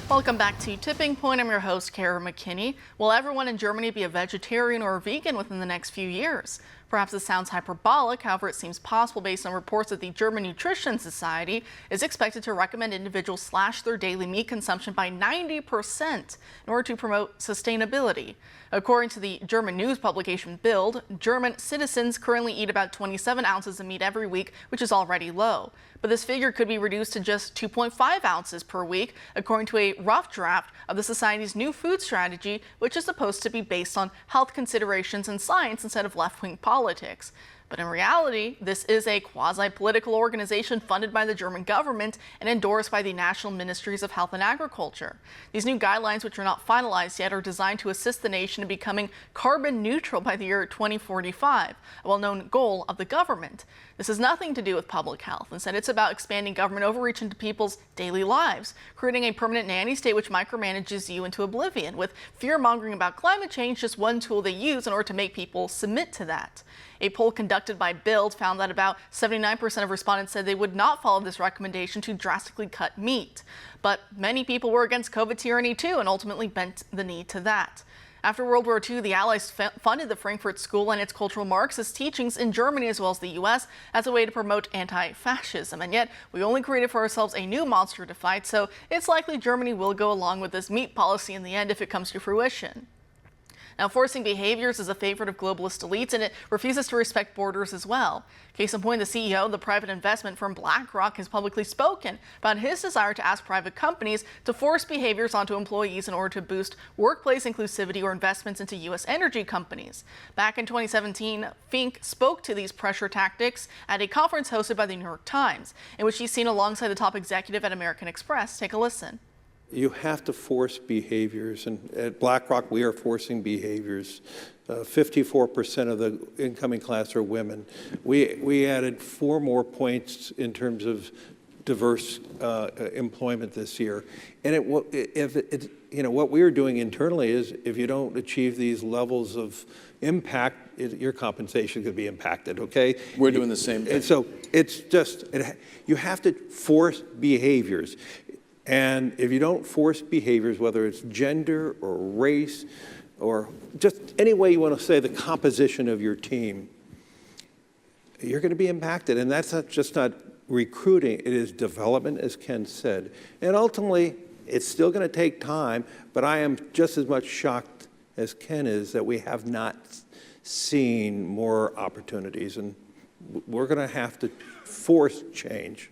Welcome back to Tipping Point. I'm your host, Kara McKinney. Will everyone in Germany be a vegetarian or a vegan within the next few years? Perhaps this sounds hyperbolic, however, it seems possible based on reports that the German Nutrition Society is expected to recommend individuals slash their daily meat consumption by 90% in order to promote sustainability. According to the German news publication Bild, German citizens currently eat about 27 ounces of meat every week, which is already low. But this figure could be reduced to just 2.5 ounces per week, according to a rough draft of the Society's new food strategy, which is supposed to be based on health considerations and science instead of left-wing politics. But in reality, this is a quasi-political organization funded by the German government and endorsed by the National Ministries of Health and Agriculture. These new guidelines, which are not finalized yet, are designed to assist the nation in becoming carbon neutral by the year 2045, a well-known goal of the government. This has nothing to do with public health. Instead, it's about expanding government overreach into people's daily lives, creating a permanent nanny state which micromanages you into oblivion, with fear-mongering about climate change just one tool they use in order to make people submit to that. A poll conducted by Bild found that about 79% of respondents said they would not follow this recommendation to drastically cut meat. But many people were against COVID tyranny too and ultimately bent the knee to that. After World War II, the Allies funded the Frankfurt School and its cultural Marxist teachings in Germany as well as the U.S. as a way to promote anti-fascism. And yet, we only created for ourselves a new monster to fight, so it's likely Germany will go along with this meat policy in the end if it comes to fruition. Now, forcing behaviors is a favorite of globalist elites, and it refuses to respect borders as well. Case in point, the CEO of the private investment firm BlackRock has publicly spoken about his desire to ask private companies to force behaviors onto employees in order to boost workplace inclusivity or investments into U.S. energy companies. Back in 2017, Fink spoke to these pressure tactics at a conference hosted by the New York Times, in which he's seen alongside the top executive at American Express. Take a listen. You have to force behaviors, and at BlackRock we are forcing behaviors. 54% of the incoming class are women. We added 4 more points in terms of diverse employment this year. And what we are doing internally is if you don't achieve these levels of impact, your compensation could be impacted, okay? We're doing the same thing. And so it's just, you have to force behaviors. And if you don't force behaviors, whether it's gender or race or just any way you want to say the composition of your team, you're going to be impacted. And that's not recruiting, it is development, as Ken said. And ultimately, it's still going to take time, but I am just as much shocked as Ken is that we have not seen more opportunities. And we're going to have to force change.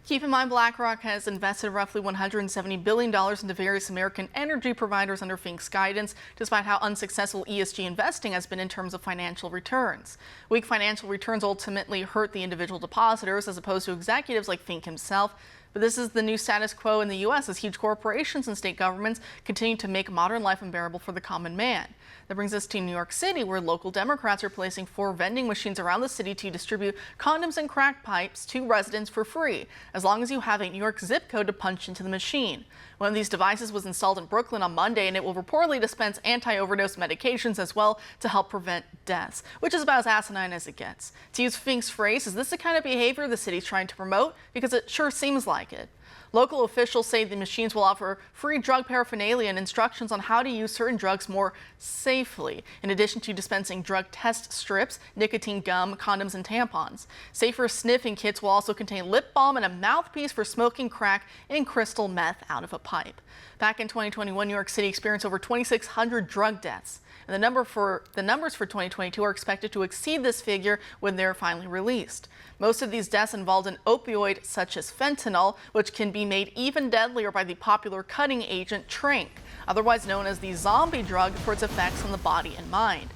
Keep in mind, BlackRock has invested roughly $170 billion into various American energy providers under Fink's guidance, despite how unsuccessful ESG investing has been in terms of financial returns. Weak financial returns ultimately hurt the individual depositors as opposed to executives like Fink himself. But this is the new status quo in the U.S. as huge corporations and state governments continue to make modern life unbearable for the common man. That brings us to New York City, where local Democrats are placing 4 vending machines around the city to distribute condoms and crack pipes to residents for free, as long as you have a New York zip code to punch into the machine. One of these devices was installed in Brooklyn on Monday, and it will reportedly dispense anti-overdose medications as well to help prevent deaths, which is about as asinine as it gets. To use Fink's phrase, is this the kind of behavior the city's trying to promote? Because it sure seems like it. Local officials say the machines will offer free drug paraphernalia and instructions on how to use certain drugs more safely, in addition to dispensing drug test strips, nicotine gum, condoms, and tampons. Safer sniffing kits will also contain lip balm and a mouthpiece for smoking crack and crystal meth out of a pipe. Back in 2021, New York City experienced over 2,600 drug deaths. And the numbers for 2022 are expected to exceed this figure when they're finally released. Most of these deaths involved an opioid such as fentanyl, which can be made even deadlier by the popular cutting agent Tranq, otherwise known as the zombie drug for its effects on the body and mind.